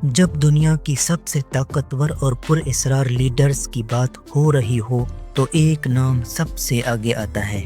جب دنیا کی سب سے طاقتور اور پراسرار لیڈرز کی بات ہو رہی ہو تو ایک نام سب سے آگے آتا ہے،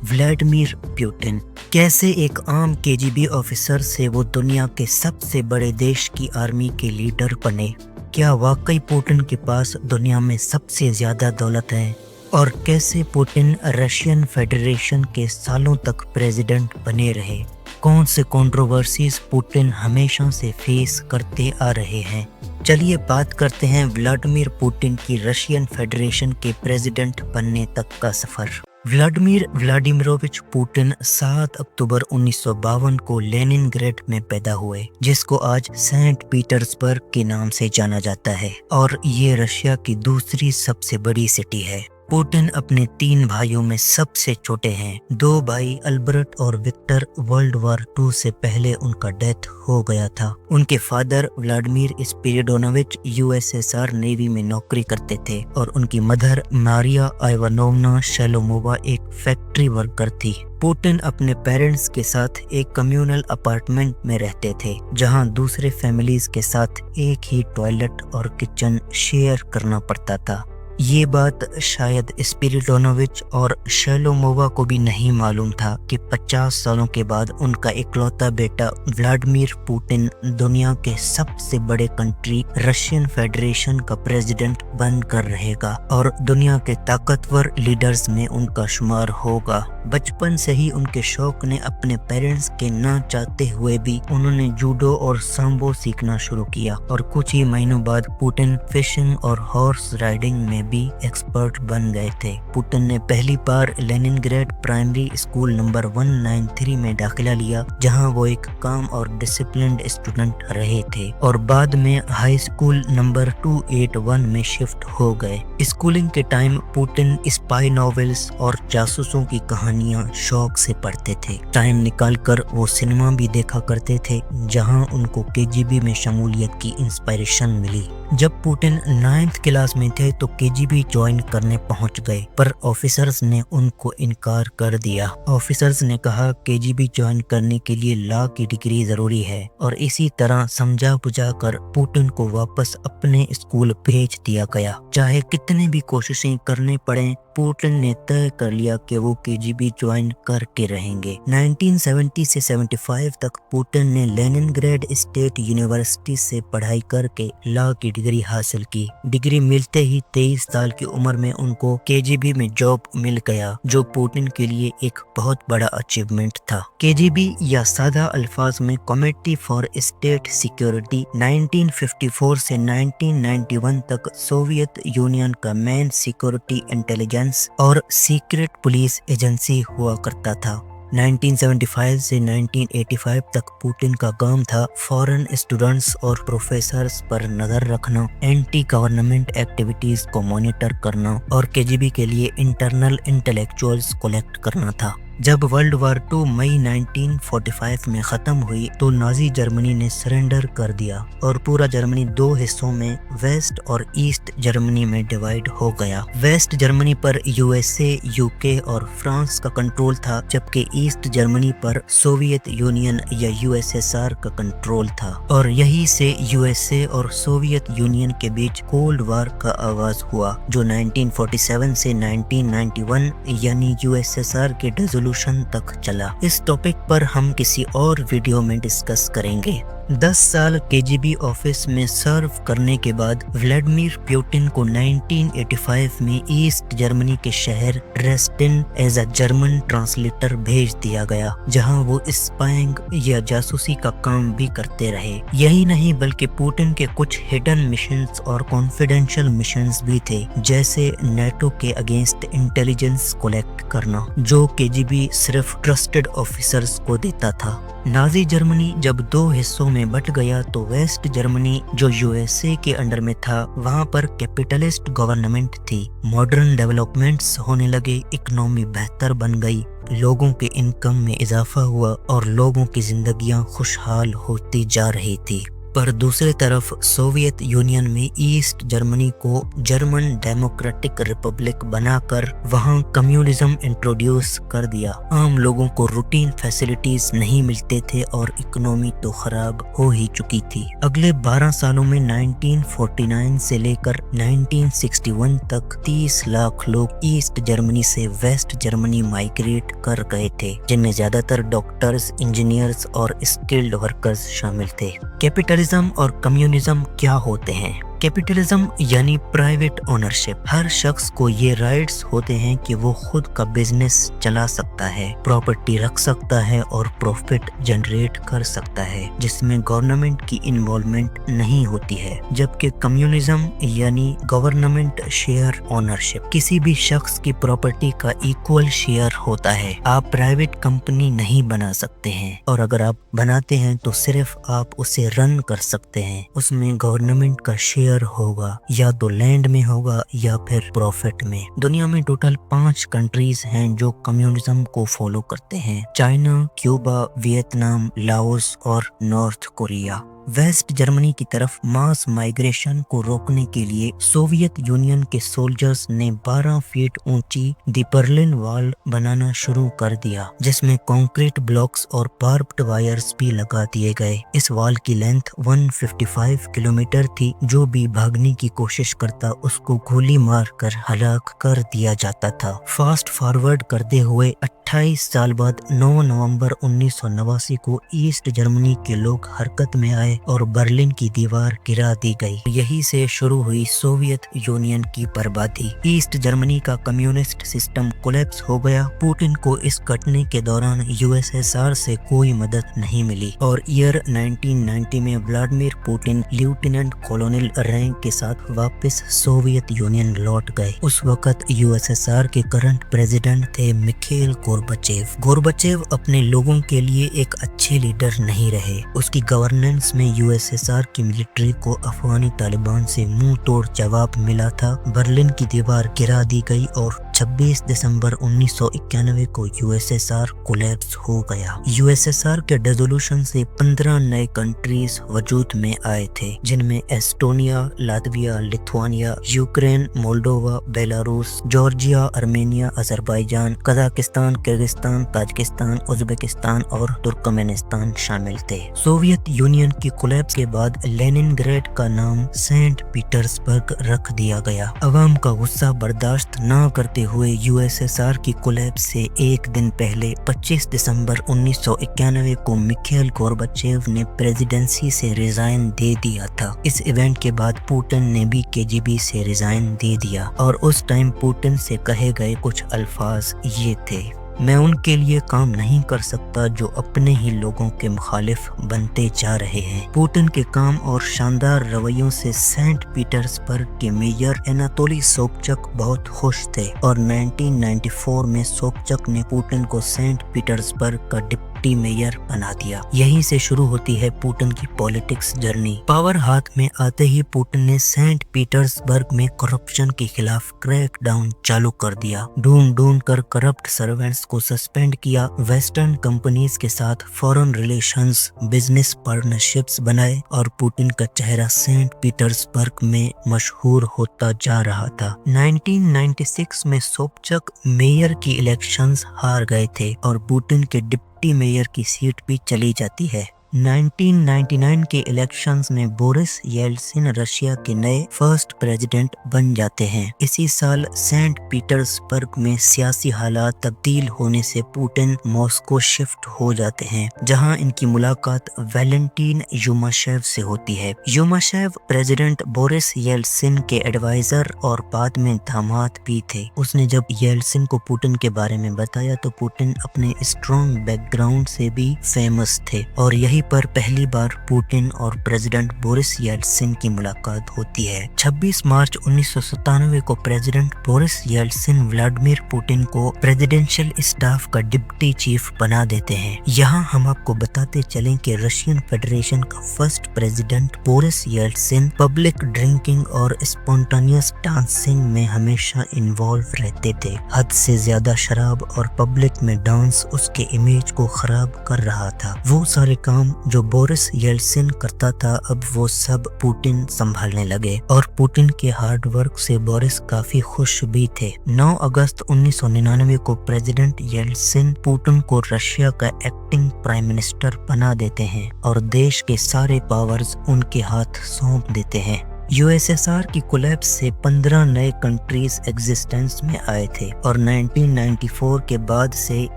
ولاڈیمیر پوٹن۔ کیسے ایک عام KGB آفیسر سے وہ دنیا کے سب سے بڑے دیش کی آرمی کے لیڈر بنے؟ کیا واقعی پوٹن کے پاس دنیا میں سب سے زیادہ دولت ہے؟ اور کیسے پوٹن رشین فیڈریشن کے سالوں تک پریزیڈنٹ بنے رہے؟ کون سے کنٹروورسیز پوٹن ہمیشہ سے فیس کرتے آ رہے ہیں؟ چلیے بات کرتے ہیں ولاڈیمیر پوٹن کی رشین فیڈریشن کے پریزیڈنٹ بننے تک کا سفر۔ ولاڈیمیر ولاڈیمیرووچ پوٹن 7 اکتوبر 1952 کو لینن گریڈ میں پیدا ہوئے، جس کو آج سینٹ پیٹرزبرگ کے نام سے جانا جاتا ہے، اور یہ رشیا کی دوسری سب سے بڑی سٹی ہے۔ پوٹن اپنے 3 بھائیوں میں سب سے چھوٹے ہیں۔ 2 بھائی البرٹ اور وکٹر ورلڈ وار 2 سے پہلے ان کا ڈیتھ ہو گیا تھا۔ ان کے فادر ولاڈیمیر اسپیریڈونووچ USSR نیوی میں نوکری کرتے تھے، اور ان کی مدر ماریا ایوانوونا شیلومووا ایک فیکٹری ورکر تھی۔ پوٹن اپنے پیرنٹس کے ساتھ ایک کمیونل اپارٹمنٹ میں رہتے تھے، جہاں دوسرے فیملیز کے ساتھ ایک ہی ٹوائلٹ اور کچن شیئر کرنا پڑتا تھا۔ یہ بات شاید اسپیریڈونووچ اور شیلومووا کو بھی نہیں معلوم تھا کہ 50 سالوں کے بعد ان کا اکلوتا بیٹا ولاڈیمیر پوٹن دنیا کے سب سے بڑے کنٹری رشین فیڈریشن کا پریزیڈنٹ بن کر رہے گا، اور دنیا کے طاقتور لیڈرز میں ان کا شمار ہوگا۔ بچپن سے ہی ان کے شوق نے اپنے پیرنٹس کے نہ چاہتے ہوئے بھی انہوں نے جوڈو اور سامبو سیکھنا شروع کیا، اور کچھ ہی مہینوں بعد پوٹن فشنگ اور ہارس رائڈنگ میں بھی ایکسپرٹ بن گئے تھے۔ پوٹن نے پہلی بار Leningrad primary school number 193 میں داخلہ لیا، جہاں وہ ایک کام اور ڈسپلنڈ اسٹوڈنٹ رہے تھے، اور بعد میں ہائی اسکول نمبر 281 میں شفٹ ہو گئے۔ اسکولنگ کے ٹائم پوٹن اسپائی ناولز اور جاسوسوں کی کہانیاں شوق سے پڑھتے تھے۔ ٹائم نکال کر وہ سنیما بھی دیکھا کرتے تھے، جہاں ان کو KGB میں شمولیت کی انسپائریشن ملی۔ جب پوٹن 9th کلاس میں تھے تو KGB جوائن کرنے پہنچ گئے، پر آفیسرز نے ان کو انکار کر دیا۔ آفیسرز نے کہا KGB جوائن کرنے کے لیے لا کی ڈگری ضروری ہے، اور اسی طرح سمجھا بجھا کر پوٹن کو واپس اپنے اسکول بھیج دیا گیا۔ چاہے کتنے بھی کوششیں کرنے پڑیں، پوٹن نے طے کر لیا کہ وہ KGB جوائن کر کے رہیں گے۔ 1970 سے 75 تک پوٹن نے لینن گریڈ اسٹیٹ یونیورسٹی سے پڑھائی کر کے لا کی ڈگری حاصل کی۔ ڈگری ملتے ہی 23 سال کی عمر میں ان کو KGB میں جاب مل گیا، جو پوٹن کے لیے ایک بہت بڑا اچیومنٹ تھا۔ KGB یا سادہ الفاظ میں کمیٹی فار اسٹیٹ سیکیورٹی 1954 سے 1991 تک سوویت یونین کا مین سیکیورٹی انٹیلیجنس اور سیکرٹ پولیس ایجنسی ہوا کرتا تھا۔ 1975 سے 1985 تک پوٹن کا کام تھا فارن اسٹوڈنٹس اور پروفیسرز پر نظر رکھنا، اینٹی گورنمنٹ ایکٹیویٹیز کو مانیٹر کرنا، اور KGB کے لیے انٹرنل انٹلیکچوئلز کلیکٹ کرنا تھا۔ جب ورلڈ وار 2 مئی 1945 میں ختم ہوئی تو نازی جرمنی نے سرنڈر کر دیا، اور پورا جرمنی 2 حصوں میں ویسٹ اور ایسٹ جرمنی میں ڈیوائیڈ ہو گیا۔ ویسٹ جرمنی پر USA، UK اور فرانس کا کنٹرول تھا، جبکہ ایسٹ جرمنی پر سوویت یونین یا USSR کا کنٹرول تھا، اور یہی سے USA اور سوویت یونین کے بیچ کولڈ وار کا آغاز ہوا، جو 1947 سے 1991 یعنی USSR کے ڈیزولوشن تک چلا۔ اس ٹاپک پر ہم کسی اور ویڈیو میں ڈسکس کریں گے۔ 10 سال KGB آفس میں سرو کرنے کے بعد ولاڈیمیر پوٹن کو 1985 میں ایسٹ جرمنی کے شہر Dresden as a German translator بھیج دیا گیا، جہاں وہ اسپائنگ یا جاسوسی کا کام بھی کرتے رہے۔ یہی نہیں بلکہ پوٹن کے کچھ ہڈن مشنز اور کانفیڈینشیل مشنز بھی تھے، جیسے نیٹو کے اگینسٹ انٹیلیجنس کلیکٹ کرنا، جو KGB صرف ٹرسٹڈ آفیسرز کو دیتا تھا۔ نازی جرمنی جب 2 حصوں میں بٹ گیا تو ویسٹ جرمنی جو USA کے انڈر میں تھا، وہاں پر کیپٹلسٹ گورنمنٹ تھی۔ ماڈرن ڈیولپمنٹس ہونے لگے، اکنامی بہتر بن گئی، لوگوں کے انکم میں اضافہ ہوا، اور لوگوں کی زندگیاں خوشحال ہوتی جا رہی تھی۔ पर दूसरी तरफ सोवियत यूनियन में ईस्ट जर्मनी को जर्मन डेमोक्रेटिक रिपब्लिक बनाकर वहां कम्युनिज्म इंट्रोड्यूस कर दिया। आम लोगों को रूटीन फैसिलिटीज नहीं मिलते थे और इकोनॉमी तो खराब हो ही चुकी थी। अगले 12 सालों में 1949 से लेकर 1961 तक 30 लाख लोग ईस्ट जर्मनी से वेस्ट जर्मनी माइग्रेट कर गए थे, जिनमें ज्यादातर डॉक्टर्स, इंजीनियर्स और स्किल्ड वर्कर्स शामिल थे। कैपिटलिज्म और कम्युनिज्म क्या होते हैं? कैपिटलिज्म यानी प्राइवेट ओनरशिप। हर शख्स को ये राइट्स होते हैं कि वो खुद का बिजनेस चला सकता है, प्रॉपर्टी रख सकता है और प्रॉफिट जनरेट कर सकता है, जिसमें गवर्नमेंट की इन्वॉल्वमेंट नहीं होती है। जबकि कम्युनिज्म यानी गवर्नमेंट शेयर ओनरशिप, किसी भी शख्स की प्रॉपर्टी का इक्वल शेयर होता है। आप प्राइवेट कंपनी नहीं बना सकते हैं, और अगर आप बनाते हैं तो सिर्फ आप उसे रन कर सकते हैं। उसमें गवर्नमेंट का शेयर होगा, या तो लैंड में होगा या फिर प्रॉफिट में। दुनिया में टोटल 5 कंट्रीज हैं जो कम्युनिज्म को फॉलो करते हैं: चाइना, क्यूबा, वियतनाम, लाओस और नॉर्थ कोरिया। वेस्ट जर्मनी की तरफ मास माइग्रेशन को रोकने के लिए सोवियत यूनियन के सोल्जर्स ने 12 फीट ऊंची द बर्लिन वॉल बनाना शुरू कर दिया, जिसमें कंक्रीट ब्लॉक्स और बार्ब्ड वायर्स भी लगा दिए गए। इस वॉल की लेंथ 155 किलोमीटर थी। जो भी भागने की कोशिश करता उसको गोली मार कर हलाक कर दिया जाता था। फास्ट फॉरवर्ड करते हुए 28 साल बाद 9 नवंबर 1989 को ईस्ट जर्मनी के लोग हरकत में आए और बर्लिन की दीवार गिरा दी गई। यही से शुरू हुई सोवियत यूनियन की बर्बादी। ईस्ट जर्मनी का कम्युनिस्ट सिस्टम कोलैप्स हो गया। पुतिन को इस घटने के दौरान यूएसएसआर से कोई मदद नहीं मिली और ईयर 1990 में व्लादिमीर पुतिन लेफ्टिनेंट कॉलोनल रैंक के साथ वापस सोवियत यूनियन लौट गए। उस वक्त यूएसएसआर के करंट प्रेसिडेंट थे मिखेल गोर्बाचेव अपने लोगों के लिए एक अच्छे लीडर नहीं रहे। उसकी गवर्नेंस में यूएसएसआर की मिलिट्री को अफगानी तालिबान से मुंह तोड़ जवाब मिला था। बर्लिन की दीवार गिरा दी गई और 26 दिसंबर 1991 को यूएसएसआर कोलैप्स हो गया। यूएसएसआर के डिसोल्यूशन से 15 नए कंट्रीज वजूद में आए थे, जिनमें Estonia, Latvia, Lithuania, Ukraine, Moldova, Belarus, Georgia, Armenia, Azerbaijan, Kazakhstan, Kyrgyzstan, Tajikistan, Uzbekistan और तुर्कमेनिस्तान शामिल थे। सोवियत यूनियन की कोलैप्स के बाद लेनिनग्रेड का नाम सेंट पीटर्सबर्ग रख दिया गया। अवाम का गुस्सा बर्दाश्त न करते हुए यूएसएसआर की कोलैप्स से एक दिन पहले 25 दिसंबर 1991 को मिखेल गोर्बाचेव ने प्रेसिडेंसी से रिजाइन दे दिया था। इस इवेंट के बाद पुतिन ने भी केजीबी से रिजाइन दे दिया और उस टाइम पुतिन से कहे गए कुछ अल्फाज ये थे: मैं उनके लिए काम नहीं कर सकता जो अपने ही लोगों के मुखालिफ बनते जा रहे हैं। पुतिन के काम और शानदार रवैयों से सेंट पीटर्सबर्ग के मेयर एनातोली सोबचक बहुत खुश थे और 1994 में सोबचक ने पुतिन को सेंट पीटर्सबर्ग का डिप्टी मेयर बना दिया। यहीं से शुरू होती है पुतिन की पॉलिटिक्स जर्नी। पावर हाथ में आते ही पुतिन ने सेंट पीटर्सबर्ग में करप्शन के खिलाफ क्रैक डाउन चालू कर दिया। ढूंढ कर करप्ट सर्वेंट्स को सस्पेंड किया। वेस्टर्न कंपनीज के साथ फॉरेन रिलेशंस, बिजनेस पार्टनरशिप्स बनाए और पुतिन का चेहरा सेंट पीटर्सबर्ग में मशहूर होता जा रहा था। 1996 में सोबचक मेयर की इलेक्शंस हार गए थे और पुतिन के डिप्टी मेयर की सीट भी चली जाती है। 1999 के इलेक्शंस में बोरिस येल्सिन रशिया के नए फर्स्ट प्रेसिडेंट बन जाते हैं। इसी साल सेंट पीटर्सबर्ग में सियासी हालात तब्दील होने से पुतिन मॉस्को शिफ्ट हो जाते हैं, जहां इनकी मुलाकात वैलेंटीन युमाशेव से होती है। युमाशेव प्रेसिडेंट बोरिस येल्सिन के एडवाइजर और बाद में दामाद भी थे। उसने जब येल्सिन को पुतिन के बारे में बताया तो पुतिन अपने स्ट्रॉन्ग बैकग्राउंड से भी फेमस थे और यही पर पहली बार पुतिन और प्रेसिडेंट बोरिस येल्सिन की मुलाकात होती है। 26 मार्च 1997 को president Boris Yeltsin Vladimir Putin को प्रेसिडेंशियल स्टाफ का डिप्टी चीफ बना देते हैं। यहाँ हम आपको बताते चलें कि रशियन फेडरेशन का first president Boris Yeltsin public drinking और स्पॉन्टेनियस डांसिंग में हमेशा इन्वॉल्व रहते थे। हद से ज्यादा शराब और पब्लिक में डांस उसके इमेज को खराब कर रहा था। वो सारे काम काम जो बोरिस येल्सिन करता था अब वो सब पुतिन संभालने लगे और पुतिन के हार्ड वर्क से बोरिस काफी खुश भी थे। 9 अगस्त 1999 को प्रेसिडेंट येल्सिन पुतिन को रशिया का एक्टिंग प्राइम मिनिस्टर बना देते हैं और देश के सारे पावर्स उनके हाथ सौंप देते हैं। यूएसएसआर की कोलैप्स से 15 नए कंट्रीज एग्जिस्टेंस में आए थे और 1994 के बाद से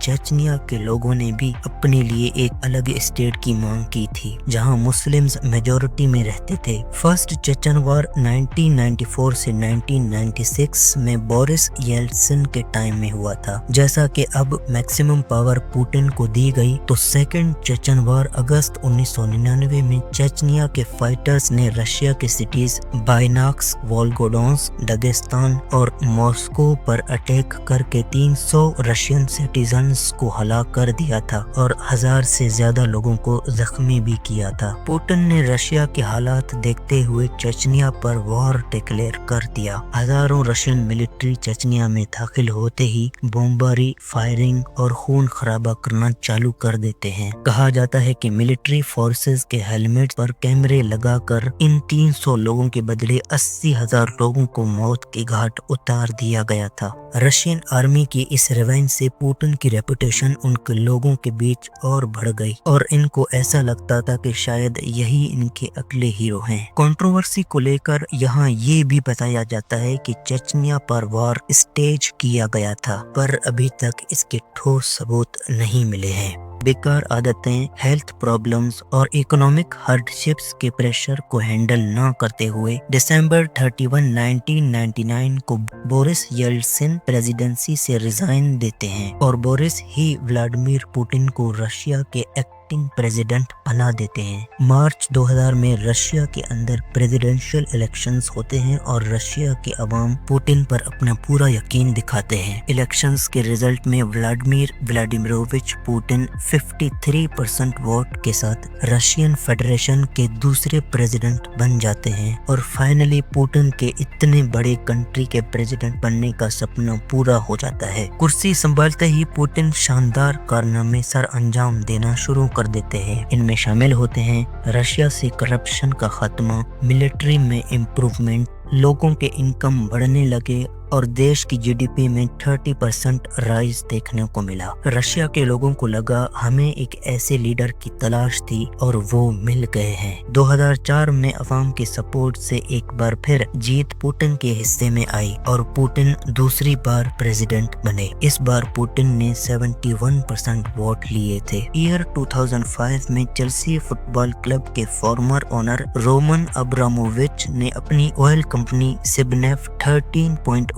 चेचनिया के लोगों ने भी अपने लिए एक अलग स्टेट की मांग की थी जहां मुस्लिम्स मेजॉरिटी में रहते थे। फर्स्ट चेचन वॉर 1994 से 1996 में बोरिस येल्सिन के टाइम में हुआ था। जैसा कि अब मैक्सिमम पावर पुतिन को दी गई तो सेकेंड चेचन वॉर अगस्त 1999 में चेचनिया के फाइटर्स ने रशिया के सिटीज बाइनाक्स, वोल्गोडोंस, डगेस्तान और मॉस्को पर अटैक करके 300 रशियन सिटीजन्स को हलाक कर दिया था और 1000 से ज्यादा लोगों को जख्मी भी किया था। पुतिन ने रशिया के हालात देखते हुए चेचनिया पर वॉर डिक्लेयर कर दिया। हजारों रशियन मिलिट्री चेचनिया में दाखिल होते ही बमबारी, फायरिंग और खून खराबा करना चालू कर देते हैं। कहा जाता है कि मिलिट्री फोर्सेस के हेलमेट पर कैमरे लगाकर इन 300 लोगों के बदले 80,000 लोगों को मौत के घाट उतार दिया गया था। रशियन आर्मी की इस रिवेंज से पुतिन की रेपुटेशन उनके लोगों के बीच और बढ़ गई और इनको ऐसा लगता था कि शायद यही इनके अगले हीरो हैं। कंट्रोवर्सी को लेकर यहाँ ये भी बताया जाता है कि चेचनिया पर वॉर स्टेज किया गया था पर अभी तक इसके ठोस सबूत नहीं मिले हैं। बेकार आदतें, हेल्थ प्रॉब्लम्स और इकोनॉमिक हार्डशिप्स के प्रेशर को हैंडल न करते हुए दिसंबर 31, 1999 को बोरिस येल्सिन प्रेसिडेंसी से रिजाइन देते हैं और बोरिस ही व्लादिमीर पुतिन को रशिया के एक्टिंग प्रेसिडेंट बना देते हैं। मार्च 2000 में रशिया के अंदर प्रेसिडेंशियल इलेक्शंस होते हैं और रशिया के अवाम पुतिन पर अपना पूरा यकीन दिखाते हैं। इलेक्शंस के रिजल्ट में व्लादिमीर व्लादिमीरोविच पुतिन 53% वोट के साथ रशियन फेडरेशन के दूसरे प्रेसिडेंट बन जाते हैं और फाइनली पुतिन के इतने बड़े कंट्री के प्रेसिडेंट बनने का सपना पूरा हो जाता है। कुर्सी संभालते ही पुतिन शानदार कारनामे सर अंजाम देना शुरू कर देते हैं। इनमें शामिल होते हैं रशिया से करप्शन का खात्मा, मिलिट्री में इम्प्रूवमेंट, लोगों के इनकम बढ़ने लगे और देश की जीडीपी में 30% राइज देखने को मिला। रशिया के लोगों को लगा हमें एक ऐसे लीडर की तलाश थी और वो मिल गए हैं। 2004 में अवाम के सपोर्ट से एक बार फिर जीत पुतिन के हिस्से में आई और पुतिन दूसरी बार प्रेसिडेंट बने। इस बार पुतिन ने 71% वोट लिए थे। ईयर 2005 में चेल्सी फुटबॉल क्लब के फॉर्मर ओनर रोमन अब्रामोविच ने अपनी ऑयल कंपनी सिबनेफ 13.1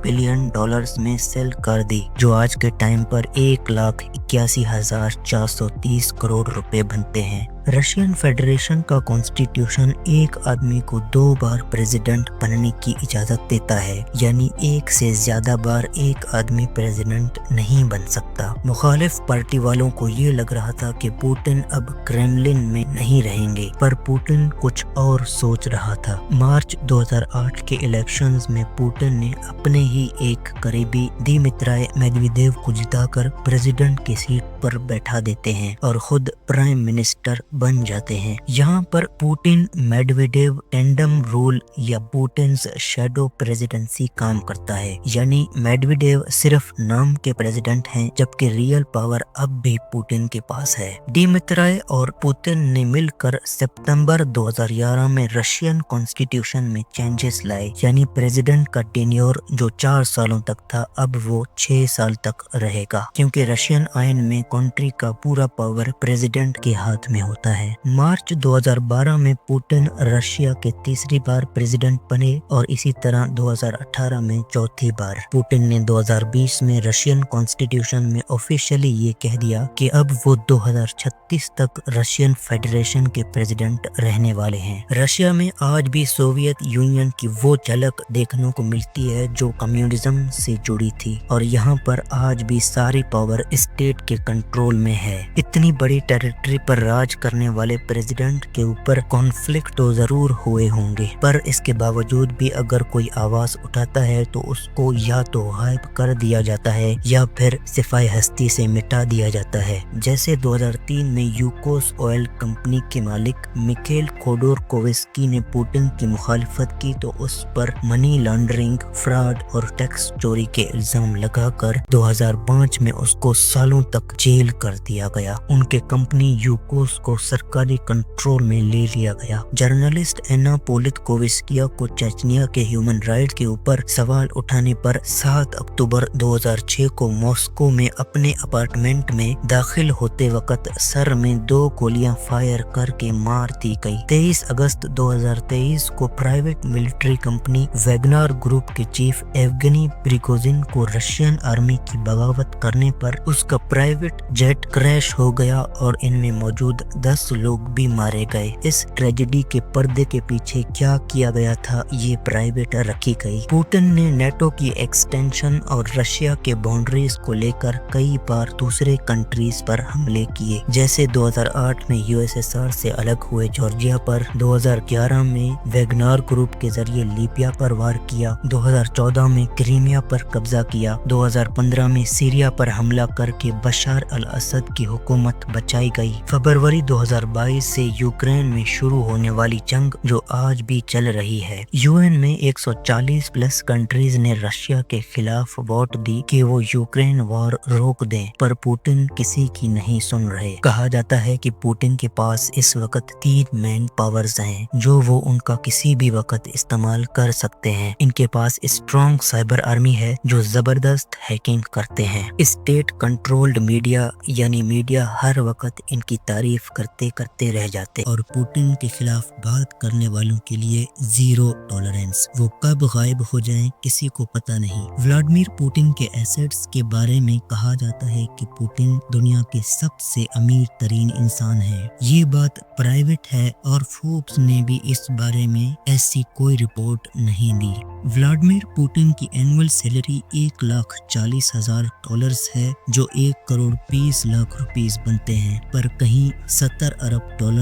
बिलियन डॉलर्स में सेल कर दी, जो आज के टाइम पर 1,81,430 करोड़ रुपए बनते हैं। रशियन फेडरेशन का कॉन्स्टिट्यूशन एक आदमी को 2 बार प्रेसिडेंट बनने की इजाजत देता है, यानी एक से ज्यादा बार एक आदमी प्रेसिडेंट नहीं बन सकता। मुखालिफ पार्टी वालों को ये लग रहा था कि पुतिन अब क्रेमलिन में नहीं रहेंगे, पर पुतिन कुछ और सोच रहा था। मार्च 2008 के इलेक्शंस में पुतिन ने अपने ही एक करीबी दिमित्राय मेदवेदेव को जिताकर प्रेसिडेंट की सीट पर बैठा देते हैं और खुद प्राइम मिनिस्टर बन जाते हैं। यहाँ पर पुतिन मेदवेदेव टेंडम रूल या पुतिन्स शैडो प्रेसिडेंसी काम करता है, यानी मेदवेदेव सिर्फ नाम के प्रेसिडेंट हैं जबकि रियल पावर अब भी पुतिन के पास है। दिमित्राय और पुतिन ने मिलकर सितंबर 2011 में रशियन कॉन्स्टिट्यूशन में चेंजेस लाए, यानी प्रेसिडेंट का टेन्योर जो 4 सालों तक था अब वो 6 साल तक रहेगा, क्योंकि रशियन आइन में कंट्री का पूरा पावर प्रेसिडेंट के हाथ में होता है। मार्च 2012 में पुतिन रशिया के तीसरी बार प्रेसिडेंट बने और इसी तरह 2018 में चौथी बार। पुतिन ने 2020 में रशियन कॉन्स्टिट्यूशन में ऑफिशियली ये कह दिया कि अब वो 2036 तक रशियन फेडरेशन के प्रेसिडेंट रहने वाले हैं। रशिया में आज भी सोवियत यूनियन की वो झलक देखने को मिलती है जो कम्युनिज्म से जुड़ी थी और यहाँ पर आज भी सारी पावर स्टेट यूरोप के कंट्रोल में है। इतनी बड़ी टेरिटरी पर राज करने वाले प्रेसिडेंट के ऊपर कॉन्फ्लिक्ट तो जरूर हुए होंगे, पर इसके बावजूद भी अगर कोई आवाज उठाता है तो उसको या तो गायब कर दिया जाता है या फिर सिफाई हस्ती से मिटा दिया जाता है। जैसे 2003 में यूकोस ऑयल कंपनी के मालिक मिखेल खोडोरकोवस्की ने पुतिन की मुखालिफत की तो उस पर मनी लॉन्ड्रिंग, फ्रॉड और टैक्स चोरी के इल्जाम लगाकर 2005 में उसको सालों तक जेल कर दिया गया। उनके कंपनी यूकोस को सरकारी कंट्रोल में ले लिया गया। जर्नलिस्ट एना पोलितकोवस्किया को चेचनिया के ह्यूमन राइट के ऊपर सवाल उठाने पर 7 अक्टूबर 2006 को मॉस्को में अपने अपार्टमेंट में दाखिल होते वक्त सर में 2 गोलियां फायर करके मार दी गई। 23 अगस्त 2023 को private military company Wagner group के चीफ एवगेनी प्रिगोजिन को रशियन आर्मी की बगावत करने पर उसका प्राइवेट जेट क्रैश हो गया और इनमें मौजूद 10 लोग भी मारे गए। इस ट्रेजेडी के पर्दे के पीछे क्या किया गया था ये प्राइवेट रखी गई। पुतिन ने नेटो की एक्सटेंशन और रशिया के बाउंड्रीज को लेकर कई बार दूसरे कंट्रीज पर हमले किए, जैसे 2008 में यूएसएसआर से अलग हुए जॉर्जिया पर, 2011 में वैगनर ग्रुप के जरिए लीबिया पर वार किया, 2014 में क्रीमिया पर कब्जा किया, 2015 में सीरिया पर हमला करके बशार अल असद की हुकूमत बचाई गई। फरवरी 2022 से यूक्रेन में शुरू होने वाली जंग जो आज भी चल रही है। यूएन में 140 प्लस कंट्रीज ने रशिया के खिलाफ वोट दी कि वो यूक्रेन वॉर रोक दें, पर पुतिन किसी की नहीं सुन रहे। कहा जाता है कि पुतिन के पास इस वक्त 3 मैन पावर्स हैं जो वो उनका किसी भी वक्त इस्तेमाल कर सकते हैं। इनके पास स्ट्रॉन्ग साइबर आर्मी है जो जबरदस्त हैकिंग करते हैं। स्टेट कंट्रोल्ड मीडिया यानी मीडिया हर वक्त इनकी तारीफ करते करते रह जाते और पुतिन के खिलाफ बात करने वालों के लिए जीरो टॉलरेंस। वो कब गायब हो जाएं किसी को पता नहीं। व्लादिमीर पुतिन के एसेट्स के बारे में कहा जाता है कि पुतिन दुनिया के सबसे अमीर तरीन इंसान है। ये बात प्राइवेट है और फोर्ब्स ने भी इस बारे में ऐसी कोई रिपोर्ट नहीं दी। व्लादिमीर पुतिन की एनुअल सैलरी $1,40,000 है जो 1,20,00,000 रुपीस बनते हैं, पर कहीं $70 अरब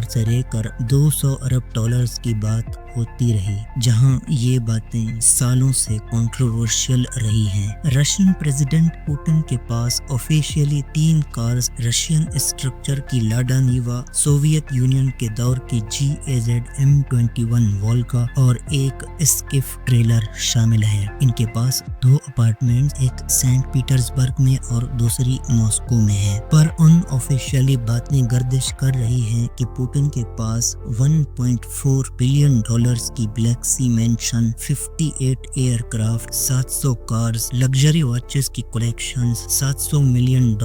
से लेकर $200 अरब की बात होती रही, जहां ये बातें सालों से कंट्रोवर्शियल रही हैं। रशियन प्रेसिडेंट पुतिन के पास ऑफिशियली 3 कार्स रशियन स्ट्रक्चर की लाडा नीवा, सोवियत यूनियन के दौर की GAZ M21 वोल्गा और एक स्किफ ट्रेलर शामिल है। इनके पास 2 अपार्टमेंट्स, एक सेंट पीटर्सबर्ग में और दूसरी मॉस्को में है। पर अनऑफिशियली बातें गर्दिश कर रही हैं कि पुतिन के पास $1.4 बिलियन की Black Sea mansion, 58 aircraft, 700 cars, luxury watches की कलेक्शन, $700 मिलियन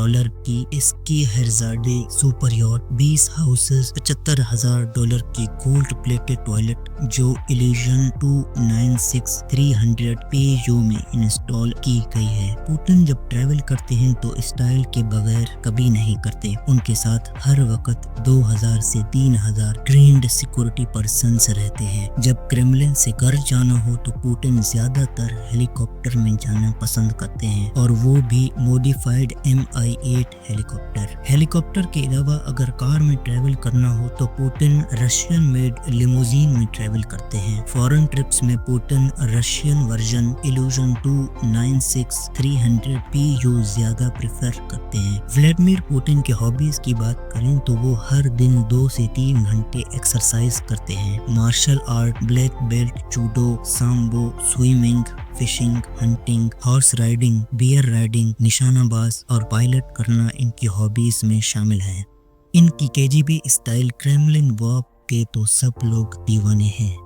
की इसकी हेरजाडे सुपर यॉट, 20 हाउसेस, $75,000 की गोल्ड प्लेटेड टॉयलेट जो इल्यूजन 296-300 PU में इंस्टॉल की गई है। पुतिन जब ट्रैवल करते हैं तो स्टाइल के बगैर कभी नहीं करते। उनके साथ हर वक्त 2000 से 3000 ट्रेन्ड सिक्योरिटी पर्सन्स रहते हैं। जब क्रेमलिन से घर जाना हो तो पुतिन ज्यादातर हेलीकॉप्टर में जाना पसंद करते हैं और वो भी मॉडिफाइड Mi-8 हेलीकॉप्टर के अलावा अगर कार में ट्रैवल करना हो तो पुतिन रशियन मेड लिमोजीन में ट्रैवल करते हैं। फॉरेन ट्रिप्स में Putin Russian version illusion 296-300 PU ज्यादा प्रेफर करते हैं। व्लादिमीर पुतिन के हॉबीज की बात करें तो वो हर दिन 2 से 3 घंटे एक्सरसाइज करते हैं। Martial art, black belt, judo, sambo, swimming, fishing, hunting, horse riding, bear riding, निशानाबाज और पायलट करना इनकी हॉबीज में शामिल है। इनकी KGB स्टाइल क्रेमलिन वॉक के तो सब लोग दीवाने हैं।